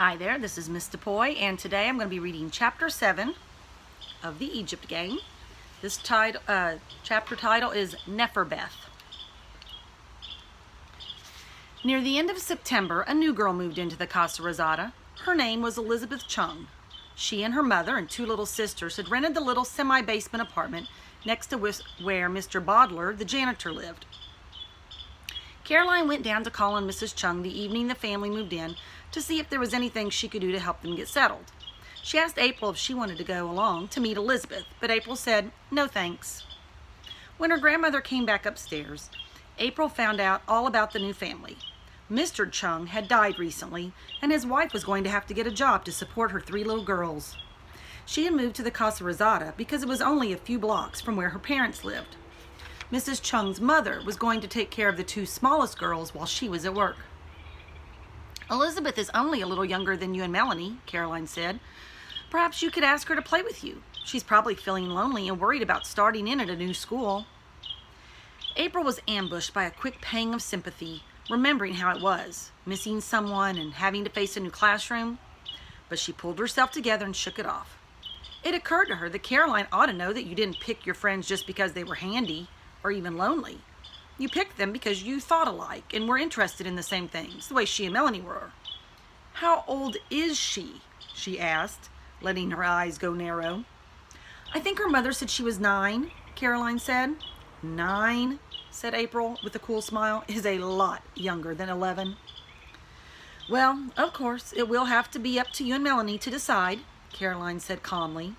Hi there, this is Miss DePoy, and today I'm going to be reading Chapter 7 of the Egypt Game. This chapter title is Neferbeth. Near the end of September, a new girl moved into the Casa Rosada. Her name was Elizabeth Chung. She and her mother and two little sisters had rented the little semi-basement apartment next to where Mr. Bodler, the janitor, lived. Caroline went down to call on Mrs. Chung the evening the family moved in to see if there was anything she could do to help them get settled. She asked April if she wanted to go along to meet Elizabeth, but April said, "No thanks." When her grandmother came back upstairs, April found out all about the new family. Mr. Chung had died recently, and his wife was going to have to get a job to support her three little girls. She had moved to the Casa Rosada because it was only a few blocks from where her parents lived. Mrs. Chung's mother was going to take care of the two smallest girls while she was at work. "Elizabeth is only a little younger than you and Melanie," Caroline said. "Perhaps you could ask her to play with you. She's probably feeling lonely and worried about starting in at a new school." April was ambushed by a quick pang of sympathy, remembering how it was, missing someone and having to face a new classroom. But she pulled herself together and shook it off. It occurred to her that Caroline ought to know that you didn't pick your friends just because they were handy or even lonely. You picked them because you thought alike and were interested in the same things, the way she and Melanie were. "How old is she?" she asked, letting her eyes go narrow. "I think her mother said she was 9, Caroline said. 9, said April with a cool smile, is a lot younger than 11. "Well, of course, it will have to be up to you and Melanie to decide," Caroline said calmly.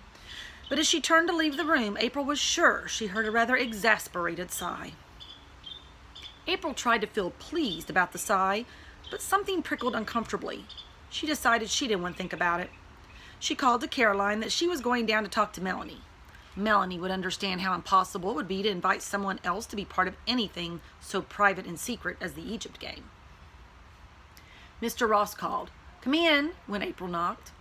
But as she turned to leave the room, April was sure she heard a rather exasperated sigh. April tried to feel pleased about the sigh, but something prickled uncomfortably. She decided she didn't want to think about it. She called to Caroline that she was going down to talk to Melanie. Melanie would understand how impossible it would be to invite someone else to be part of anything so private and secret as the Egypt Game. Mr. Ross called, "Come in," when April knocked.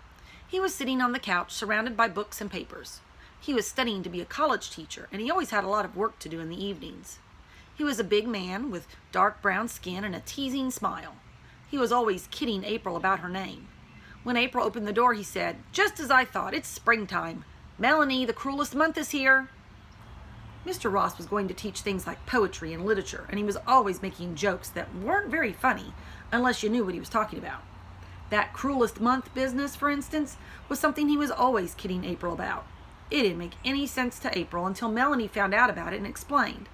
He was sitting on the couch surrounded by books and papers. He was studying to be a college teacher, and he always had a lot of work to do in the evenings. He was a big man with dark brown skin and a teasing smile. He was always kidding April about her name. When April opened the door, he said, "Just as I thought, it's springtime. Melanie, the cruelest month is here." Mr. Ross was going to teach things like poetry and literature, and he was always making jokes that weren't very funny unless you knew what he was talking about. That cruelest month business, for instance, was something he was always kidding April about. It didn't make any sense to April until Melanie found out about it and explained.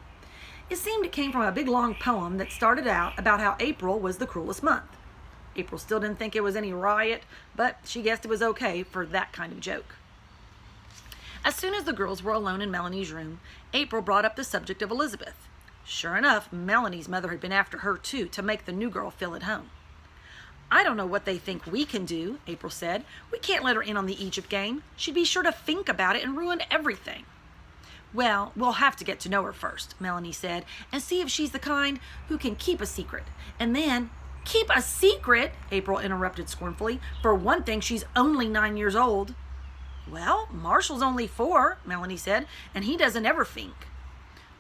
It seemed it came from a big long poem that started out about how April was the cruelest month. April still didn't think it was any riot, but she guessed it was okay for that kind of joke. As soon as the girls were alone in Melanie's room, April brought up the subject of Elizabeth. Sure enough, Melanie's mother had been after her too to make the new girl feel at home. "I don't know what they think we can do," April said. "We can't let her in on the Egypt Game. She'd be sure to think about it and ruin everything." "Well, we'll have to get to know her first," Melanie said, "and see if she's the kind who can keep a secret. And then—" "Keep a secret?" April interrupted scornfully. "For one thing, she's only 9 years old." "Well, Marshall's only 4, Melanie said, "and he doesn't ever think."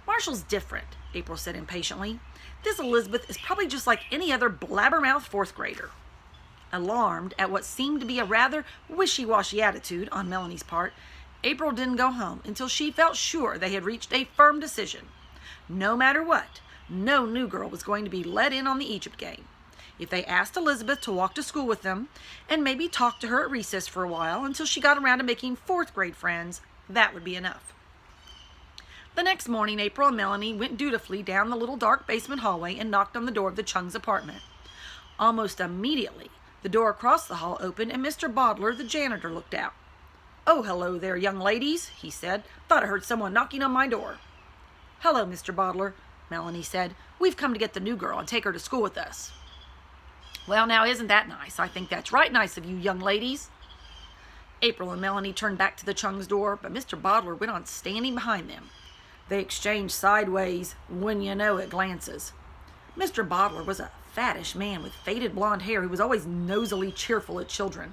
"Marshall's different," April said impatiently. "This Elizabeth is probably just like any other blabbermouth 4th grader. Alarmed at what seemed to be a rather wishy-washy attitude on Melanie's part, April didn't go home until she felt sure they had reached a firm decision. No matter what, no new girl was going to be let in on the Egypt Game. If they asked Elizabeth to walk to school with them and maybe talk to her at recess for a while until she got around to making 4th grade friends, that would be enough. The next morning, April and Melanie went dutifully down the little dark basement hallway and knocked on the door of the Chung's apartment. Almost immediately, the door across the hall opened and Mr. Bodler, the janitor, looked out. "Oh, hello there, young ladies," he said. "Thought I heard someone knocking on my door." "Hello, Mr. Bodler," Melanie said. "We've come to get the new girl and take her to school with us." "Well, now, isn't that nice? I think that's right nice of you, young ladies." April and Melanie turned back to the Chung's door, but Mr. Bodler went on standing behind them. They exchanged sideways, when-you-know-it glances. Mr. Bodler was a fattish man with faded blonde hair who was always nosily cheerful at children.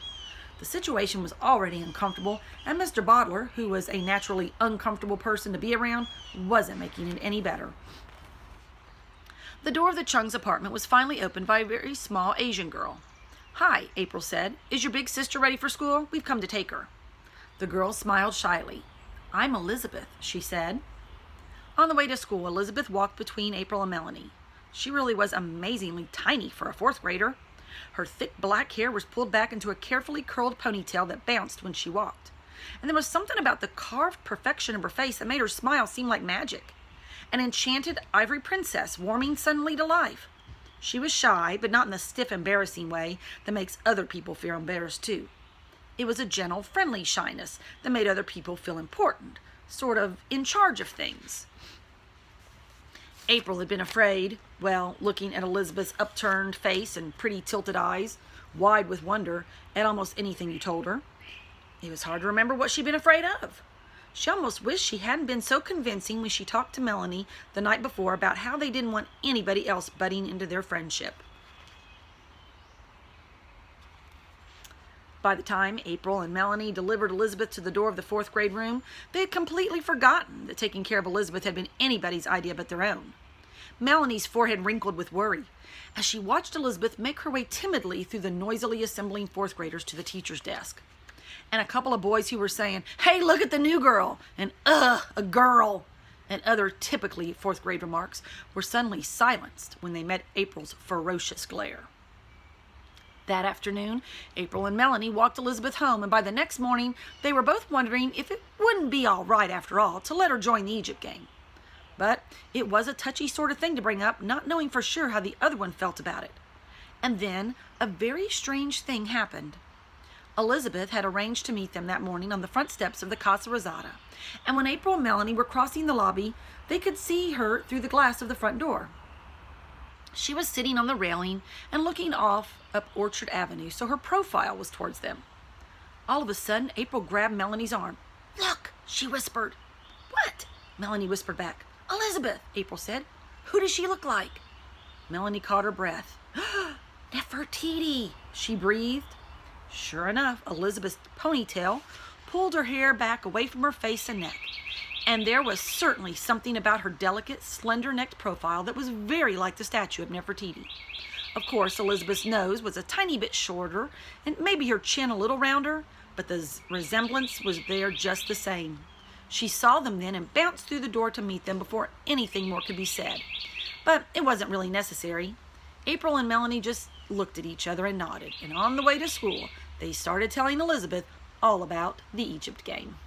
The situation was already uncomfortable, and Mr. Bodler, who was a naturally uncomfortable person to be around, wasn't making it any better. The door of the Chung's apartment was finally opened by a very small Asian girl. "Hi," April said. "Is your big sister ready for school? We've come to take her." The girl smiled shyly. "I'm Elizabeth," she said. On the way to school, Elizabeth walked between April and Melanie. She really was amazingly tiny for a fourth grader. Her thick black hair was pulled back into a carefully curled ponytail that bounced when she walked. And there was something about the carved perfection of her face that made her smile seem like magic. An enchanted ivory princess warming suddenly to life. She was shy, but not in the stiff, embarrassing way that makes other people feel embarrassed too. It was a gentle, friendly shyness that made other people feel important, sort of in charge of things. April had been afraid, looking at Elizabeth's upturned face and pretty tilted eyes, wide with wonder at almost anything you told her. It was hard to remember what she'd been afraid of. She almost wished she hadn't been so convincing when she talked to Melanie the night before about how they didn't want anybody else butting into their friendship. By the time April and Melanie delivered Elizabeth to the door of the fourth grade room, they had completely forgotten that taking care of Elizabeth had been anybody's idea but their own. Melanie's forehead wrinkled with worry as she watched Elizabeth make her way timidly through the noisily assembling fourth graders to the teacher's desk. And a couple of boys who were saying, "Hey, look at the new girl," and a girl, and other typically fourth grade remarks were suddenly silenced when they met April's ferocious glare. That afternoon, April and Melanie walked Elizabeth home, and by the next morning, they were both wondering if it wouldn't be all right, after all, to let her join the Egypt game. But it was a touchy sort of thing to bring up, not knowing for sure how the other one felt about it. And then a very strange thing happened. Elizabeth had arranged to meet them that morning on the front steps of the Casa Rosada, and when April and Melanie were crossing the lobby, they could see her through the glass of the front door. She was sitting on the railing and looking off up Orchard Avenue, so her profile was towards them. All of a sudden, April grabbed Melanie's arm. "Look," she whispered. "What?" Melanie whispered back. "Elizabeth," April said. "Who does she look like?" Melanie caught her breath. "Nefertiti," she breathed. Sure enough, Elizabeth's ponytail pulled her hair back away from her face and neck, and there was certainly something about her delicate, slender-necked profile that was very like the statue of Nefertiti. Of course, Elizabeth's nose was a tiny bit shorter, and maybe her chin a little rounder, but the resemblance was there just the same. She saw them then and bounced through the door to meet them before anything more could be said. But it wasn't really necessary. April and Melanie just looked at each other and nodded, and on the way to school, they started telling Elizabeth all about the Egypt game.